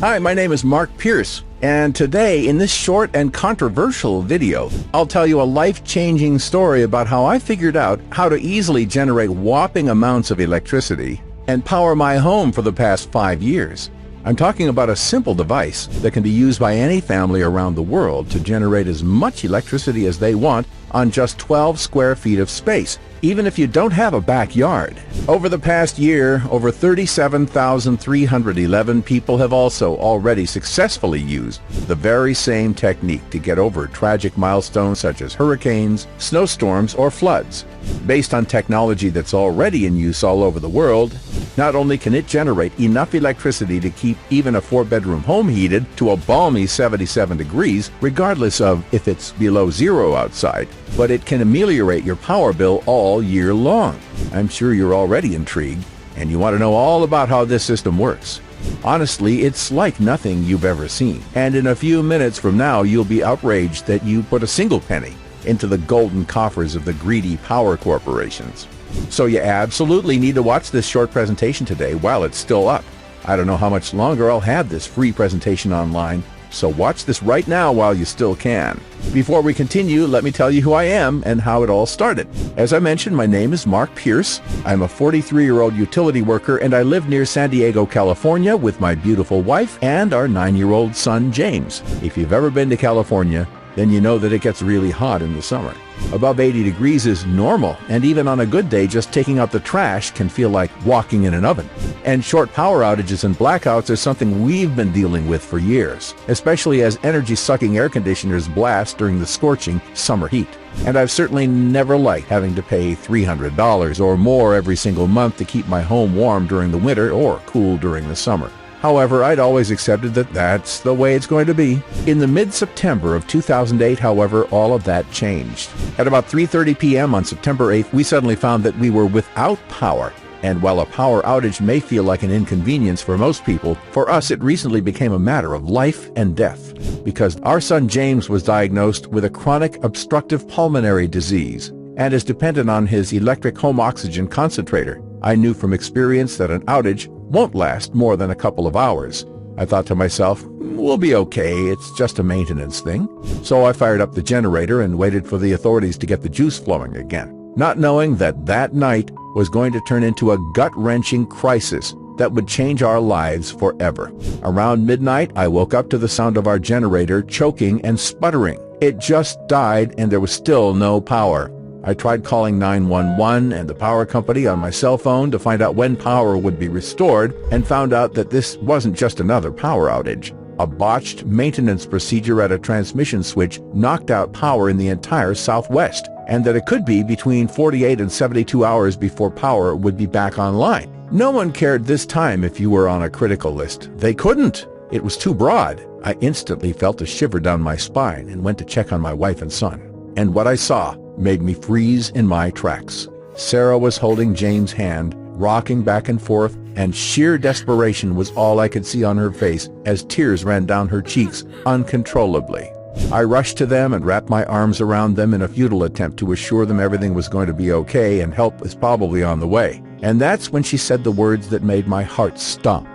Hi, my name is Mark Pierce, and today in this short and controversial video, I'll tell you a life-changing story about how I figured out how to easily generate whopping amounts of electricity and power my home for the past 5 years. I'm talking about a simple device that can be used by any family around the world to generate as much electricity as they want on just 12 square feet of space, even if you don't have a backyard. Over the past year, over 37,311 people have also already successfully used the very same technique to get over tragic milestones such as hurricanes, snowstorms, or floods. Based on technology that's already in use all over the world, not only can it generate enough electricity to keep even a 4-bedroom home heated to a balmy 77 degrees, regardless of if it's below zero outside, but it can ameliorate your power bill all year long. I'm sure you're already intrigued, and you want to know all about how this system works. Honestly, it's like nothing you've ever seen, and in a few minutes from now you'll be outraged that you put a single penny into the golden coffers of the greedy power corporations. So you absolutely need to watch this short presentation today while it's still up. I don't know how much longer I'll have this free presentation online, so watch this right now while you still can. Before we continue, let me tell you who I am and how it all started. As I mentioned, my name is Mark Pierce. I'm a 43-year-old utility worker, and I live near San Diego, California with my beautiful wife and our 9-year-old son, James. If you've ever been to California, then you know that it gets really hot in the summer. Above 80 degrees is normal, and even on a good day, just taking out the trash can feel like walking in an oven. And short power outages and blackouts are something we've been dealing with for years, especially as energy-sucking air conditioners blast during the scorching summer heat. And I've certainly never liked having to pay $300 or more every single month to keep my home warm during the winter or cool during the summer. However, I'd always accepted that that's the way it's going to be. In the mid-September of 2008, however, all of that changed. At about 3:30 p.m. on September 8th, we suddenly found that we were without power. And while a power outage may feel like an inconvenience for most people, for us it recently became a matter of life and death, because our son James was diagnosed with a chronic obstructive pulmonary disease and is dependent on his electric home oxygen concentrator. I knew from experience that an outage won't last more than a couple of hours. I thought to myself, we'll be okay, it's just a maintenance thing. So I fired up the generator and waited for the authorities to get the juice flowing again, not knowing that that night was going to turn into a gut-wrenching crisis that would change our lives forever. Around midnight, I woke up to the sound of our generator choking and sputtering. It just died and there was still no power. I tried calling 911 and the power company on my cell phone to find out when power would be restored, and found out that this wasn't just another power outage. A botched maintenance procedure at a transmission switch knocked out power in the entire Southwest, and that it could be between 48 and 72 hours before power would be back online. No one cared this time if you were on a critical list. They couldn't. It was too broad. I instantly felt a shiver down my spine and went to check on my wife and son. And what I saw made me freeze in my tracks. Sarah was holding James' hand, rocking back and forth, and sheer desperation was all I could see on her face as tears ran down her cheeks uncontrollably. I rushed to them and wrapped my arms around them in a futile attempt to assure them everything was going to be okay and help was probably on the way. And that's when she said the words that made my heart stop.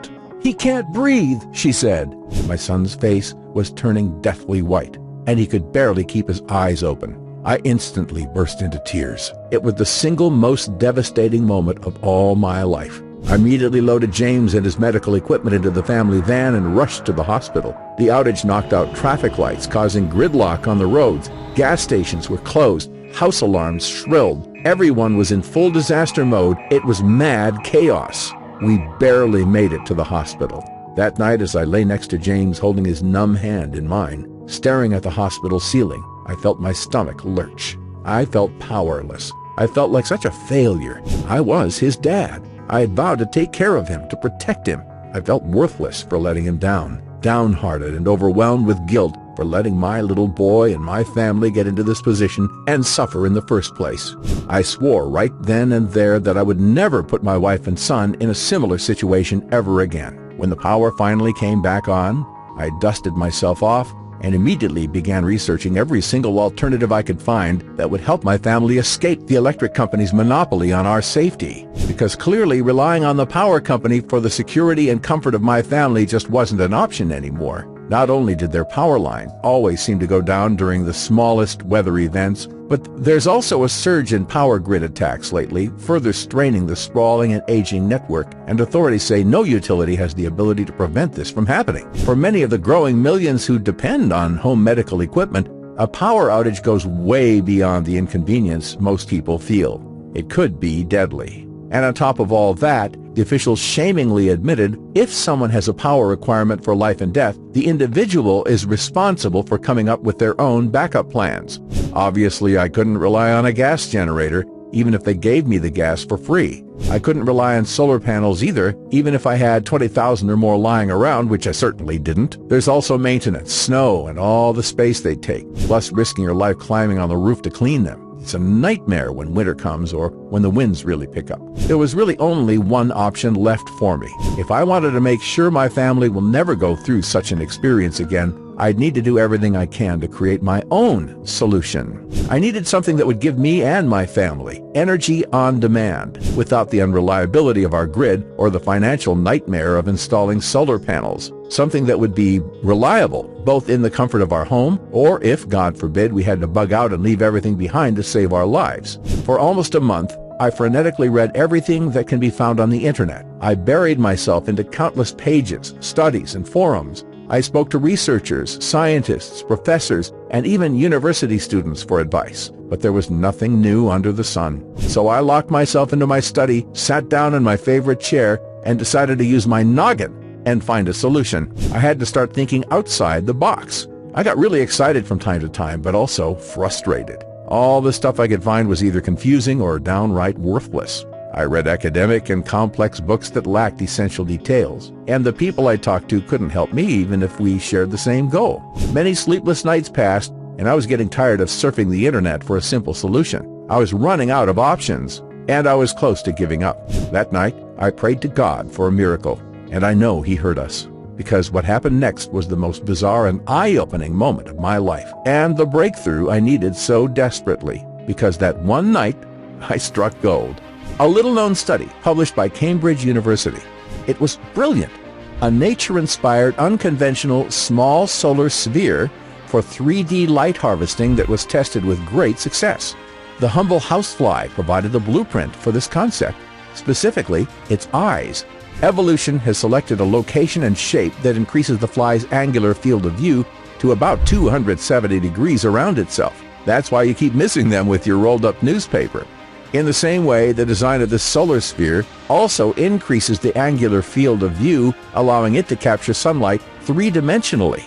"He can't breathe," she said. My son's face was turning deathly white, and he could barely keep his eyes open. I instantly burst into tears. It was the single most devastating moment of all my life. I immediately loaded James and his medical equipment into the family van and rushed to the hospital. The outage knocked out traffic lights, causing gridlock on the roads. Gas stations were closed. House alarms shrilled. Everyone was in full disaster mode. It was mad chaos. We barely made it to the hospital. That night, as I lay next to James holding his numb hand in mine, staring at the hospital ceiling, I felt my stomach lurch. I felt powerless. I felt like such a failure. I was his dad. I had vowed to take care of him, to protect him. I felt worthless for letting him down, downhearted and overwhelmed with guilt for letting my little boy and my family get into this position and suffer in the first place. I swore right then and there that I would never put my wife and son in a similar situation ever again. When the power finally came back on, I dusted myself off, and immediately began researching every single alternative I could find that would help my family escape the electric company's monopoly on our safety. Because clearly relying on the power company for the security and comfort of my family just wasn't an option anymore. Not only did their power line always seem to go down during the smallest weather events, but there's also a surge in power grid attacks lately, further straining the sprawling and aging network, and authorities say no utility has the ability to prevent this from happening. For many of the growing millions who depend on home medical equipment, a power outage goes way beyond the inconvenience most people feel. It could be deadly. And on top of all that, the officials shamingly admitted if someone has a power requirement for life and death, the individual is responsible for coming up with their own backup plans. Obviously, I couldn't rely on a gas generator, even if they gave me the gas for free. I couldn't rely on solar panels either, even if I had 20,000 or more lying around, which I certainly didn't. There's also maintenance, snow, and all the space they take, plus risking your life climbing on the roof to clean them. It's a nightmare when winter comes or when the winds really pick up. There was really only one option left for me. If I wanted to make sure my family will never go through such an experience again, I'd need to do everything I can to create my own solution. I needed something that would give me and my family energy on demand without the unreliability of our grid or the financial nightmare of installing solar panels. Something that would be reliable, both in the comfort of our home or if, God forbid, we had to bug out and leave everything behind to save our lives. For almost a month, I frenetically read everything that can be found on the internet. I buried myself into countless pages, studies, and forums. I spoke to researchers, scientists, professors, and even university students for advice, but there was nothing new under the sun. So I locked myself into my study, sat down in my favorite chair, and decided to use my noggin and find a solution. I had to start thinking outside the box. I got really excited from time to time, but also frustrated. All the stuff I could find was either confusing or downright worthless. I read academic and complex books that lacked essential details, and the people I talked to couldn't help me even if we shared the same goal. Many sleepless nights passed, and I was getting tired of surfing the internet for a simple solution. I was running out of options, and I was close to giving up. That night, I prayed to God for a miracle, and I know He heard us, because what happened next was the most bizarre and eye-opening moment of my life, and the breakthrough I needed so desperately, because that one night, I struck gold. A little-known study published by Cambridge University. It was brilliant. A nature-inspired, unconventional, small solar sphere for 3D light harvesting that was tested with great success. The humble housefly provided the blueprint for this concept, specifically its eyes. Evolution has selected a location and shape that increases the fly's angular field of view to about 270 degrees around itself. That's why you keep missing them with your rolled-up newspaper. In the same way, the design of this solar sphere also increases the angular field of view, allowing it to capture sunlight three-dimensionally.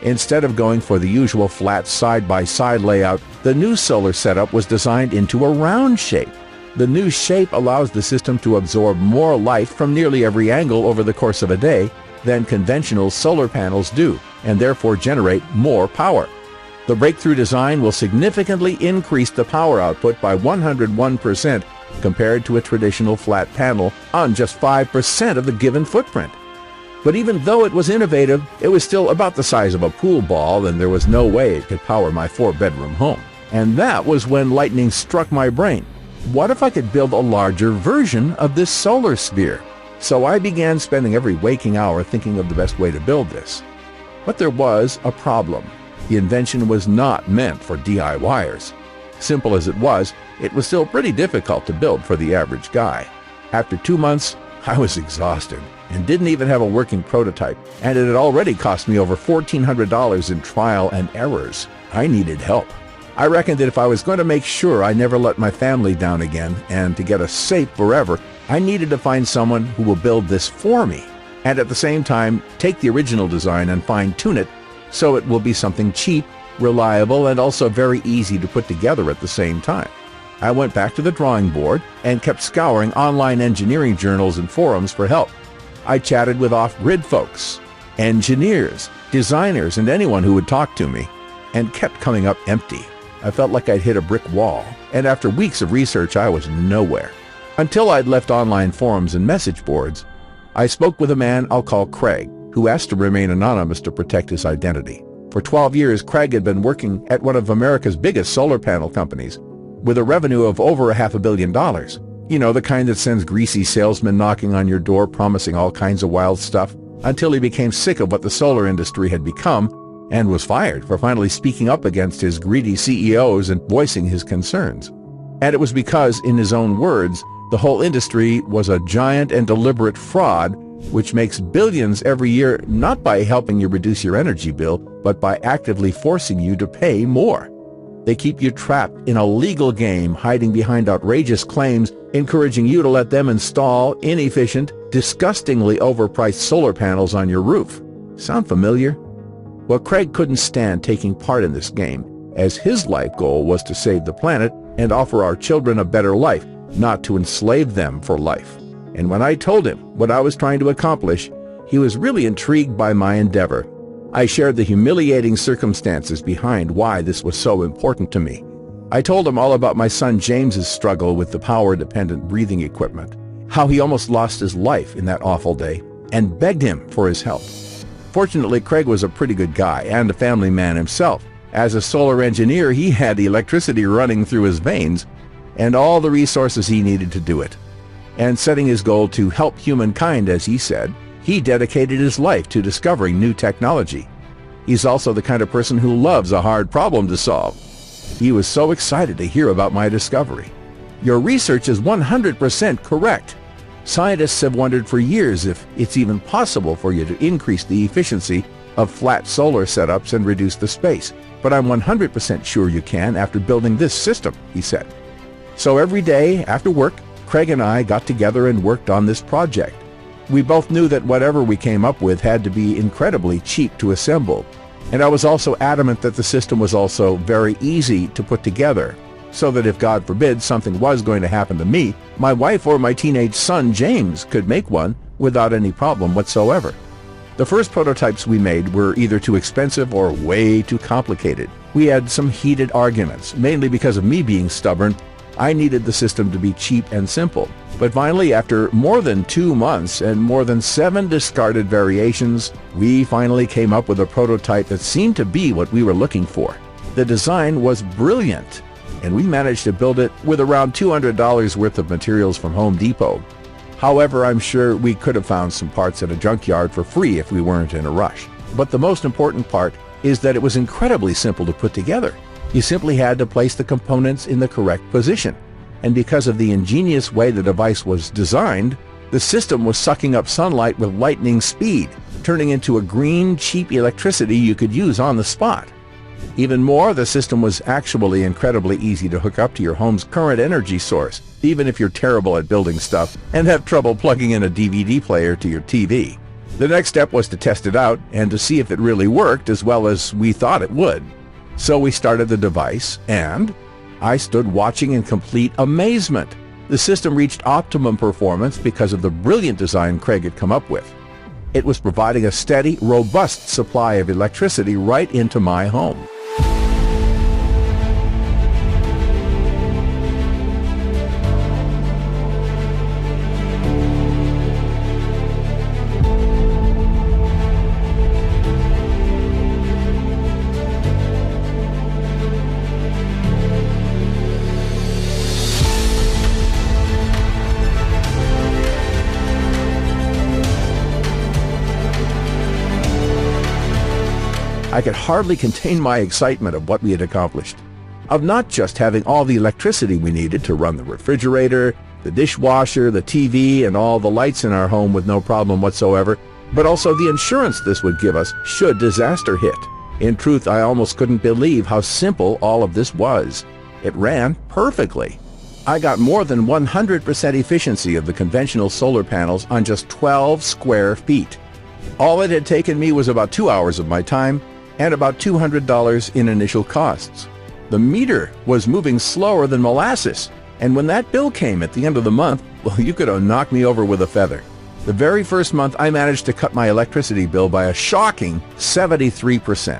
Instead of going for the usual flat side-by-side layout, the new solar setup was designed into a round shape. The new shape allows the system to absorb more light from nearly every angle over the course of a day than conventional solar panels do, and therefore generate more power. The breakthrough design will significantly increase the power output by 101% compared to a traditional flat panel on just 5% of the given footprint. But even though it was innovative, it was still about the size of a pool ball, and there was no way it could power my 4-bedroom home. And that was when lightning struck my brain. What if I could build a larger version of this solar sphere? So I began spending every waking hour thinking of the best way to build this. But there was a problem. The invention was not meant for DIYers. Simple as it was still pretty difficult to build for the average guy. After 2 months, I was exhausted and didn't even have a working prototype, and it had already cost me over $1,400 in trial and errors. I needed help. I reckoned that if I was going to make sure I never let my family down again and to get us safe forever, I needed to find someone who will build this for me, and at the same time take the original design and fine-tune it so it will be something cheap, reliable, and also very easy to put together at the same time. I went back to the drawing board and kept scouring online engineering journals and forums for help. I chatted with off-grid folks, engineers, designers, and anyone who would talk to me, and kept coming up empty. I felt like I'd hit a brick wall, and after weeks of research, I was nowhere. Until I'd left online forums and message boards, I spoke with a man I'll call Craig, who asked to remain anonymous to protect his identity. For 12 years, Craig had been working at one of America's biggest solar panel companies, with a revenue of over $500 million. You know, the kind that sends greasy salesmen knocking on your door promising all kinds of wild stuff, until he became sick of what the solar industry had become and was fired for finally speaking up against his greedy CEOs and voicing his concerns. And it was because, in his own words, the whole industry was a giant and deliberate fraud which makes billions every year not by helping you reduce your energy bill, but by actively forcing you to pay more. They keep you trapped in a legal game, hiding behind outrageous claims, encouraging you to let them install inefficient, disgustingly overpriced solar panels on your roof. Sound familiar? Well, Craig couldn't stand taking part in this game, as his life goal was to save the planet and offer our children a better life, not to enslave them for life. And when I told him what I was trying to accomplish, he was really intrigued by my endeavor. I shared the humiliating circumstances behind why this was so important to me. I told him all about my son James's struggle with the power-dependent breathing equipment, how he almost lost his life in that awful day, and begged him for his help. Fortunately, Craig was a pretty good guy and a family man himself. As a solar engineer, he had electricity running through his veins and all the resources he needed to do it. And setting his goal to help humankind, as he said, he dedicated his life to discovering new technology. He's also the kind of person who loves a hard problem to solve. He was so excited to hear about my discovery. Your research is 100% correct. Scientists have wondered for years if it's even possible for you to increase the efficiency of flat solar setups and reduce the space. But I'm 100% sure you can after building this system, he said. So every day after work, Craig and I got together and worked on this project. We both knew that whatever we came up with had to be incredibly cheap to assemble. And I was also adamant that the system was also very easy to put together, so that if God forbid something was going to happen to me, my wife or my teenage son James could make one without any problem whatsoever. The first prototypes we made were either too expensive or way too complicated. We had some heated arguments, mainly because of me being stubborn. I needed the system to be cheap and simple. But finally, after more than 2 months and more than 7 discarded variations, we finally came up with a prototype that seemed to be what we were looking for. The design was brilliant, and we managed to build it with around $200 worth of materials from Home Depot. However, I'm sure we could have found some parts at a junkyard for free if we weren't in a rush. But the most important part is that it was incredibly simple to put together. You simply had to place the components in the correct position. And because of the ingenious way the device was designed, the system was sucking up sunlight with lightning speed, turning into a green, cheap electricity you could use on the spot. Even more, the system was actually incredibly easy to hook up to your home's current energy source, even if you're terrible at building stuff and have trouble plugging in a DVD player to your TV. The next step was to test it out and to see if it really worked as well as we thought it would. So we started the device, and I stood watching in complete amazement. The system reached optimum performance because of the brilliant design Craig had come up with. It was providing a steady, robust supply of electricity right into my home. I could hardly contain my excitement of what we had accomplished, of not just having all the electricity we needed to run the refrigerator, the dishwasher, the TV, and all the lights in our home with no problem whatsoever, but also the insurance this would give us should disaster hit. In truth, I almost couldn't believe how simple all of this was. It ran perfectly. I got more than 100% efficiency of the conventional solar panels on just 12 square feet. All it had taken me was about 2 hours of my time, and about $200 in initial costs. The meter was moving slower than molasses, and when that bill came at the end of the month, well, you could have knocked me over with a feather. The very first month, I managed to cut my electricity bill by a shocking 73%,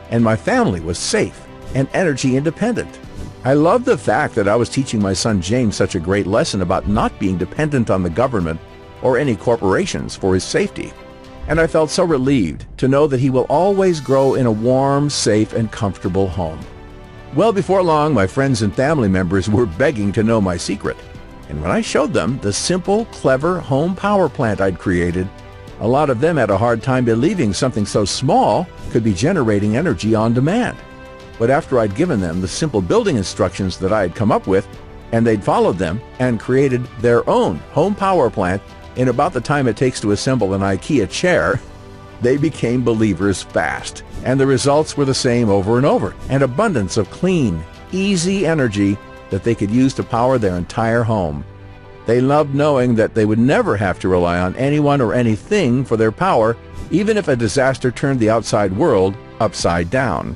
and my family was safe and energy independent. I love the fact that I was teaching my son James such a great lesson about not being dependent on the government or any corporations for his safety. and I felt so relieved to know that he will always grow in a warm, safe, and comfortable home. Well, before long, my friends and family members were begging to know my secret. And when I showed them the simple, clever home power plant I'd created, a lot of them had a hard time believing something so small could be generating energy on demand. But after I'd given them the simple building instructions that I had come up with, and they'd followed them and created their own home power plant in about the time it takes to assemble an IKEA chair, they became believers fast. And the results were the same over and over, an abundance of clean, easy energy that they could use to power their entire home. They loved knowing that they would never have to rely on anyone or anything for their power, even if a disaster turned the outside world upside down.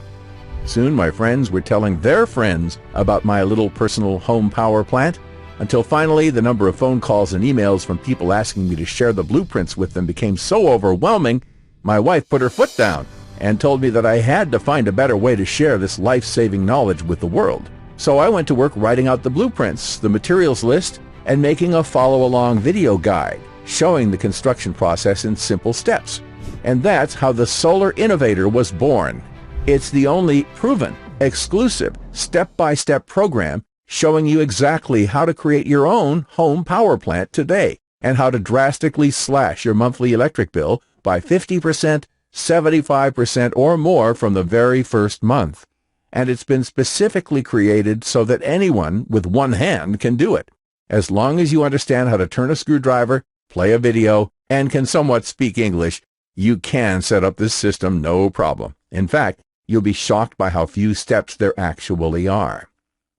Soon my friends were telling their friends about my little personal home power plant, until finally the number of phone calls and emails from people asking me to share the blueprints with them became so overwhelming, my wife put her foot down and told me that I had to find a better way to share this life-saving knowledge with the world. So I went to work writing out the blueprints, the materials list, and making a follow-along video guide showing the construction process in simple steps. And that's how the Solar Innovator was born. It's the only proven, exclusive, step-by-step program showing you exactly how to create your own home power plant today and how to drastically slash your monthly electric bill by 50%, 75% or more from the very first month. And it's been specifically created so that anyone with one hand can do it. As long as you understand how to turn a screwdriver, play a video, and can somewhat speak English, you can set up this system no problem. In fact, you'll be shocked by how few steps there actually are,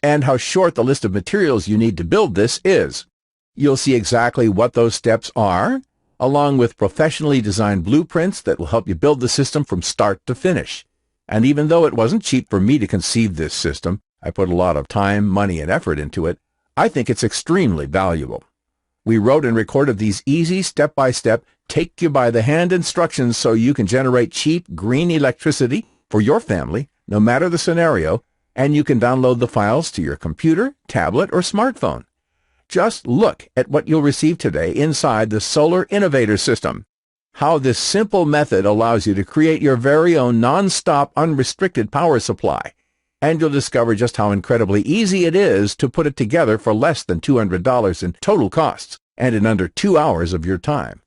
and how short the list of materials you need to build this is. You'll see exactly what those steps are, along with professionally designed blueprints that will help you build the system from start to finish. And even though it wasn't cheap for me to conceive this system, I put a lot of time, money, and effort into it, I think it's extremely valuable. We wrote and recorded these easy step-by-step, take-you-by-the-hand instructions so you can generate cheap, green electricity for your family, no matter the scenario, and you can download the files to your computer, tablet, or smartphone. Just look at what you'll receive today inside the Solar Innovator system. How this simple method allows you to create your very own non-stop, unrestricted power supply. And you'll discover just how incredibly easy it is to put it together for less than $200 in total costs and in under 2 hours of your time.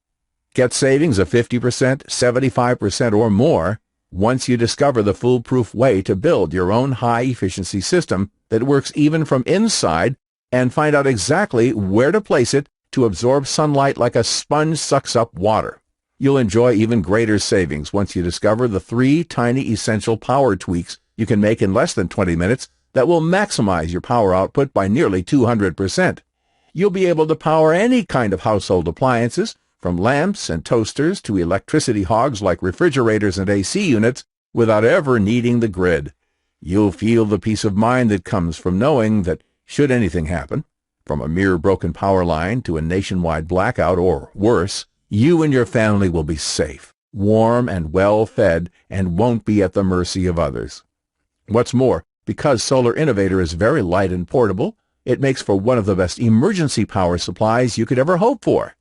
Get savings of 50%, 75% or more once you discover the foolproof way to build your own high-efficiency system that works even from inside, and find out exactly where to place it to absorb sunlight like a sponge sucks up water. You'll enjoy even greater savings once you discover the 3 tiny essential power tweaks you can make in less than 20 minutes that will maximize your power output by nearly 200%. You'll be able to power any kind of household appliances, from lamps and toasters to electricity hogs like refrigerators and AC units, without ever needing the grid. You'll feel the peace of mind that comes from knowing that, should anything happen, from a mere broken power line to a nationwide blackout or worse, you and your family will be safe, warm and well-fed, and won't be at the mercy of others. What's more, because Solar Innovator is very light and portable, it makes for one of the best emergency power supplies you could ever hope for.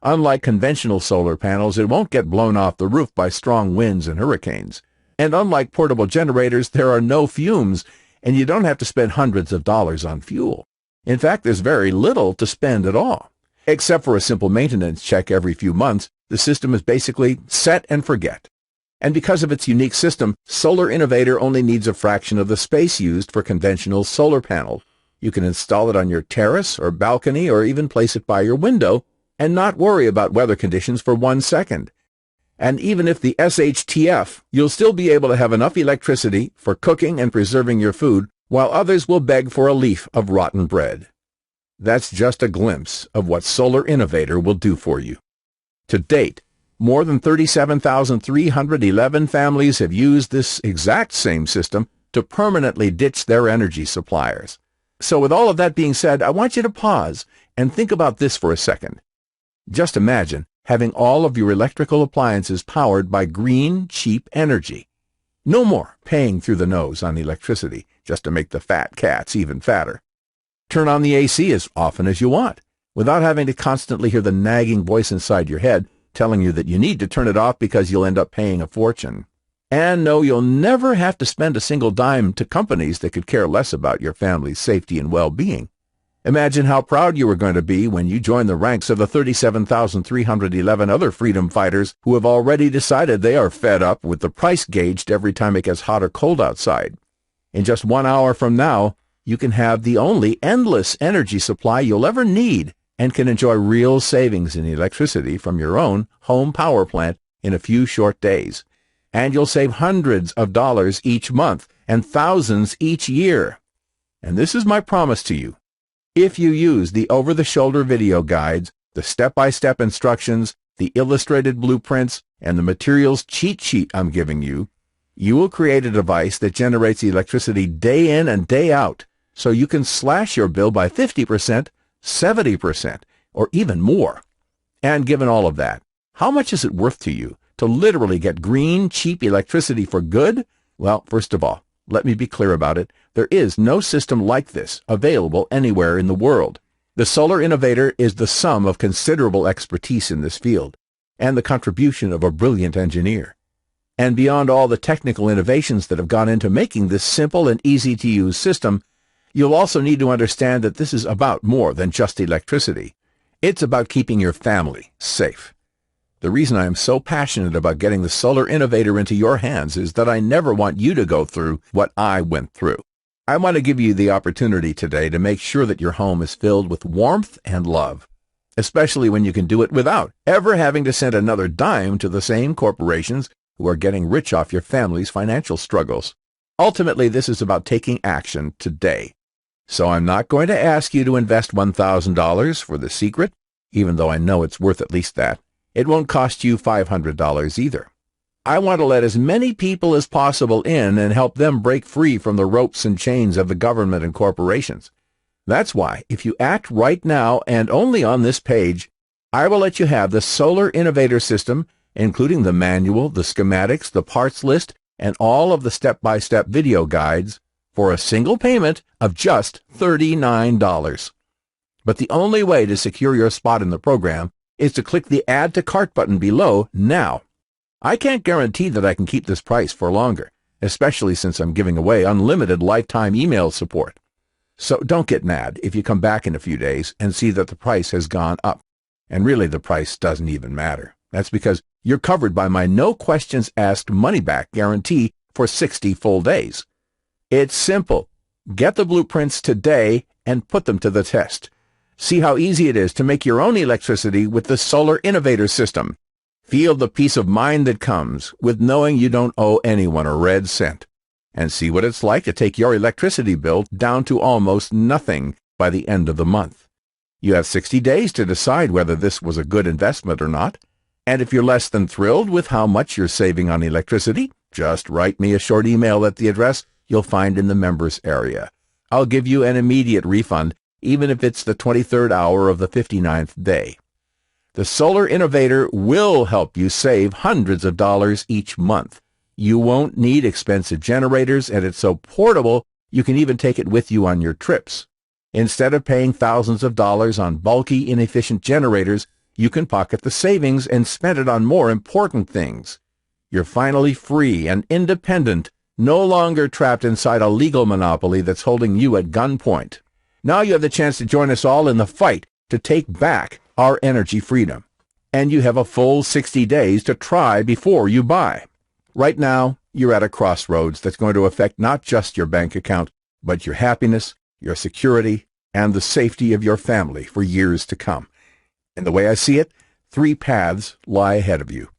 Unlike conventional solar panels, it won't get blown off the roof by strong winds and hurricanes. And unlike portable generators, there are no fumes, and you don't have to spend hundreds of dollars on fuel. In fact, there's very little to spend at all. Except for a simple maintenance check every few months, the system is basically set and forget. And because of its unique system, Solar Innovator only needs a fraction of the space used for conventional solar panels. You can install it on your terrace or balcony or even place it by your window and not worry about weather conditions for 1 second. And even if the SHTF, you'll still be able to have enough electricity for cooking and preserving your food, while others will beg for a leaf of rotten bread. That's just a glimpse of what Solar Innovator will do for you. To date, more than 37,311 families have used this exact same system to permanently ditch their energy suppliers. So with all of that being said, I want you to pause and think about this for a second. Just imagine having all of your electrical appliances powered by green, cheap energy. No more paying through the nose on electricity just to make the fat cats even fatter. Turn on the AC as often as you want, without having to constantly hear the nagging voice inside your head telling you that you need to turn it off because you'll end up paying a fortune. And no, you'll never have to spend a single dime to companies that could care less about your family's safety and well-being. Imagine how proud you are going to be when you join the ranks of the 37,311 other freedom fighters who have already decided they are fed up with the price gauged every time it gets hot or cold outside. In just 1 hour from now, you can have the only endless energy supply you'll ever need and can enjoy real savings in electricity from your own home power plant in a few short days. And you'll save hundreds of dollars each month and thousands each year. And this is my promise to you. If you use the over-the-shoulder video guides, the step-by-step instructions, the illustrated blueprints, and the materials cheat sheet I'm giving you, you will create a device that generates electricity day in and day out, so you can slash your bill by 50%, 70%, or even more. And given all of that, how much is it worth to you to literally get green, cheap electricity for good? Well, first of all, let me be clear about it. There is no system like this available anywhere in the world. The Solar Innovator is the sum of considerable expertise in this field and the contribution of a brilliant engineer. And beyond all the technical innovations that have gone into making this simple and easy-to-use system, you'll also need to understand that this is about more than just electricity. It's about keeping your family safe. The reason I am so passionate about getting the Solar Innovator into your hands is that I never want you to go through what I went through. I want to give you the opportunity today to make sure that your home is filled with warmth and love, especially when you can do it without ever having to send another dime to the same corporations who are getting rich off your family's financial struggles. Ultimately, this is about taking action today. So I'm not going to ask you to invest $1,000 for the secret, even though I know it's worth at least that. It won't cost you $500 either. I want to let as many people as possible in and help them break free from the ropes and chains of the government and corporations. That's why, if you act right now and only on this page, I will let you have the Solar Innovator system, including the manual, the schematics, the parts list, and all of the step-by-step video guides, for a single payment of just $39. But the only way to secure your spot in the program is to click the Add to Cart button below now. I can't guarantee that I can keep this price for longer, especially since I'm giving away unlimited lifetime email support. So don't get mad if you come back in a few days and see that the price has gone up. And really the price doesn't even matter. That's because you're covered by my no questions asked money-back guarantee for 60 full days. It's simple. Get the blueprints today and put them to the test. See how easy it is to make your own electricity with the Solar Innovator system. Feel the peace of mind that comes with knowing you don't owe anyone a red cent. And see what it's like to take your electricity bill down to almost nothing by the end of the month. You have 60 days to decide whether this was a good investment or not. And if you're less than thrilled with how much you're saving on electricity, just write me a short email at the address you'll find in the members area. I'll give you an immediate refund, even if it's the 23rd hour of the 59th day. The Solar Innovator will help you save hundreds of dollars each month. You won't need expensive generators, and it's so portable you can even take it with you on your trips. Instead of paying thousands of dollars on bulky, inefficient generators, you can pocket the savings and spend it on more important things. You're finally free and independent, no longer trapped inside a legal monopoly that's holding you at gunpoint. Now you have the chance to join us all in the fight to take back our energy freedom. And you have a full 60 days to try before you buy. Right now, you're at a crossroads that's going to affect not just your bank account, but your happiness, your security, and the safety of your family for years to come. And the way I see it, 3 paths lie ahead of you.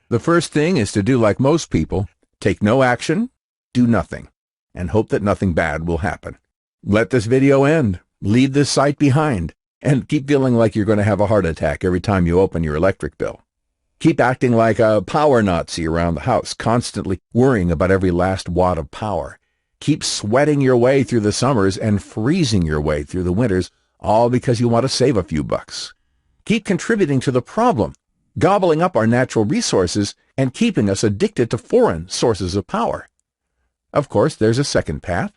The first thing is to do like most people, take no action, do nothing, and hope that nothing bad will happen. Let this video end, leave this site behind, and keep feeling like you're going to have a heart attack every time you open your electric bill. Keep acting like a power Nazi around the house, constantly worrying about every last watt of power. Keep sweating your way through the summers and freezing your way through the winters, all because you want to save a few bucks. Keep contributing to the problem, gobbling up our natural resources and keeping us addicted to foreign sources of power. Of course, there's a second path.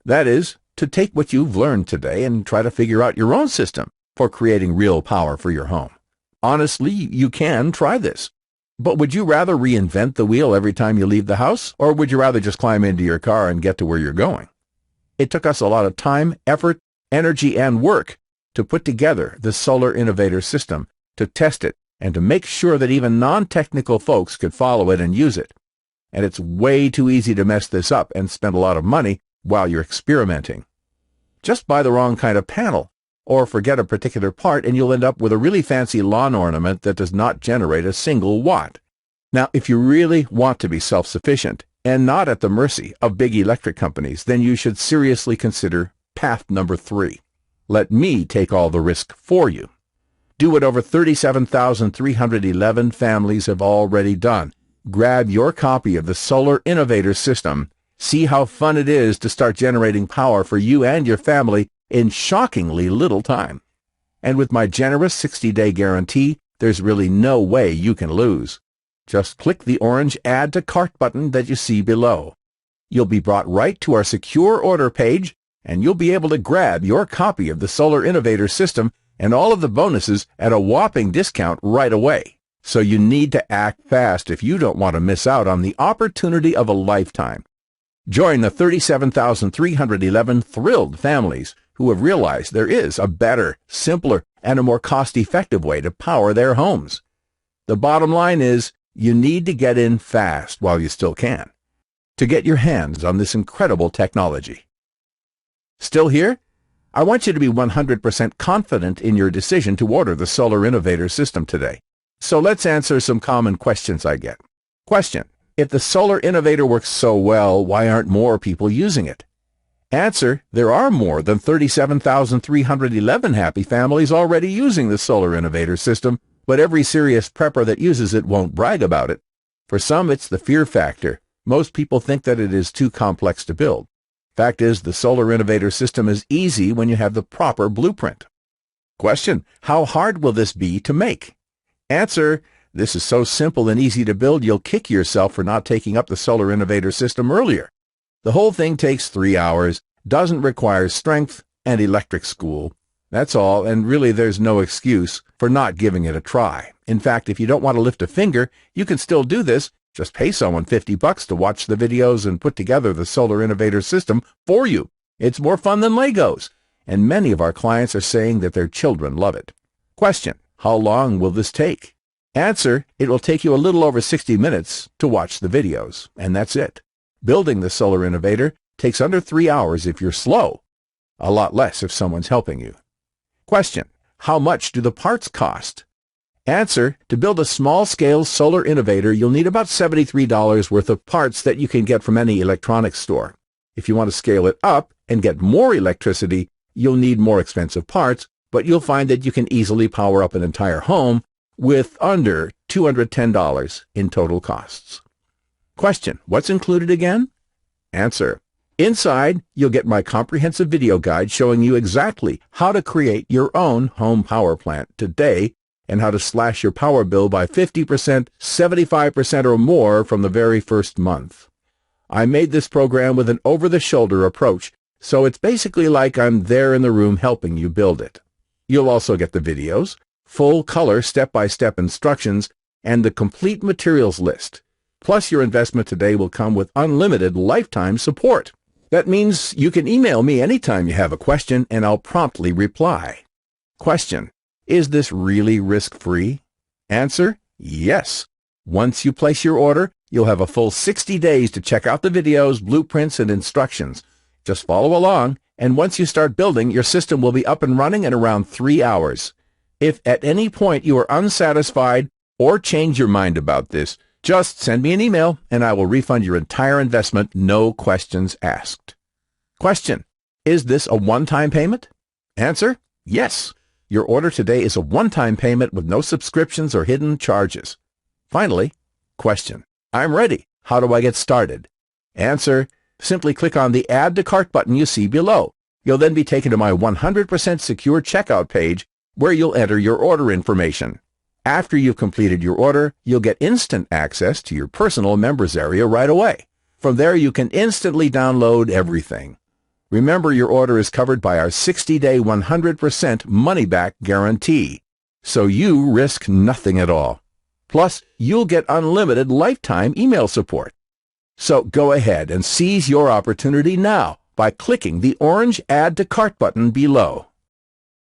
That is, to take what you've learned today and try to figure out your own system for creating real power for your home. Honestly, you can try this. But would you rather reinvent the wheel every time you leave the house, or would you rather just climb into your car and get to where you're going? It took us a lot of time, effort, energy, and work to put together the Solar Innovator system, to test it, and to make sure that even non-technical folks could follow it and use it. And it's way too easy to mess this up and spend a lot of money while you're experimenting. Just buy the wrong kind of panel, or forget a particular part, and you'll end up with a really fancy lawn ornament that does not generate a single watt. Now, if you really want to be self-sufficient and not at the mercy of big electric companies, then you should seriously consider path number 3. Let me take all the risk for you. Do what over 37,311 families have already done. Grab your copy of the Solar Innovator system. See how fun it is to start generating power for you and your family in shockingly little time. And with my generous 60-day guarantee, there's really no way you can lose. Just click the orange Add to Cart button that you see below. You'll be brought right to our secure order page, and you'll be able to grab your copy of the Solar Innovator system and all of the bonuses at a whopping discount right away. So you need to act fast if you don't want to miss out on the opportunity of a lifetime. Join the 37,311 thrilled families who have realized there is a better, simpler, and a more cost-effective way to power their homes. The bottom line is, you need to get in fast while you still can, to get your hands on this incredible technology. Still here? I want you to be 100% confident in your decision to order the Solar Innovator system today. So let's answer some common questions I get. Question: if the Solar Innovator works so well, why aren't more people using it? Answer: there are more than 37,311 happy families already using the Solar Innovator system, but every serious prepper that uses it won't brag about it. For some, it's the fear factor. Most people think that it is too complex to build. Fact is, the Solar Innovator system is easy when you have the proper blueprint. Question: how hard will this be to make? Answer: this is so simple and easy to build, you'll kick yourself for not taking up the Solar Innovator system earlier. The whole thing takes 3 hours, doesn't require strength and electric school. That's all, and really there's no excuse for not giving it a try. In fact, if you don't want to lift a finger, you can still do this. Just pay someone $50 to watch the videos and put together the Solar Innovator system for you. It's more fun than Legos, and many of our clients are saying that their children love it. Question: how long will this take? Answer: it will take you a little over 60 minutes to watch the videos, and that's it. Building the Solar Innovator takes under 3 hours if you're slow, a lot less if someone's helping you. Question: how much do the parts cost? Answer: to build a small-scale Solar Innovator, you'll need about $73 worth of parts that you can get from any electronics store. If you want to scale it up and get more electricity, you'll need more expensive parts, but you'll find that you can easily power up an entire home with under $210 in total costs. Question: what's included again? Answer: inside, you'll get my comprehensive video guide showing you exactly how to create your own home power plant today and how to slash your power bill by 50%, 75% or more from the very first month. I made this program with an over-the-shoulder approach, so it's basically like I'm there in the room helping you build it. You'll also get the videos, full-color step-by-step instructions, and the complete materials list. Plus, your investment today will come with unlimited lifetime support. That means you can email me anytime you have a question, and I'll promptly reply. Question: is this really risk-free? Answer: yes. Once you place your order, you'll have a full 60 days to check out the videos, blueprints, and instructions. Just follow along, and once you start building, your system will be up and running in around 3 hours. If at any point you are unsatisfied or change your mind about this, just send me an email, and I will refund your entire investment, no questions asked. Question: is this a one-time payment? Answer: yes. Your order today is a one-time payment with no subscriptions or hidden charges. Finally, question: I'm ready. How do I get started? Answer: simply click on the Add to Cart button you see below. You'll then be taken to my 100% secure checkout page where you'll enter your order information. After you've completed your order, you'll get instant access to your personal members area right away. From there, you can instantly download everything. Remember, your order is covered by our 60-day 100% money-back guarantee. so you risk nothing at all. Plus, you'll get unlimited lifetime email support. So go ahead and seize your opportunity now by clicking the orange Add to Cart button below.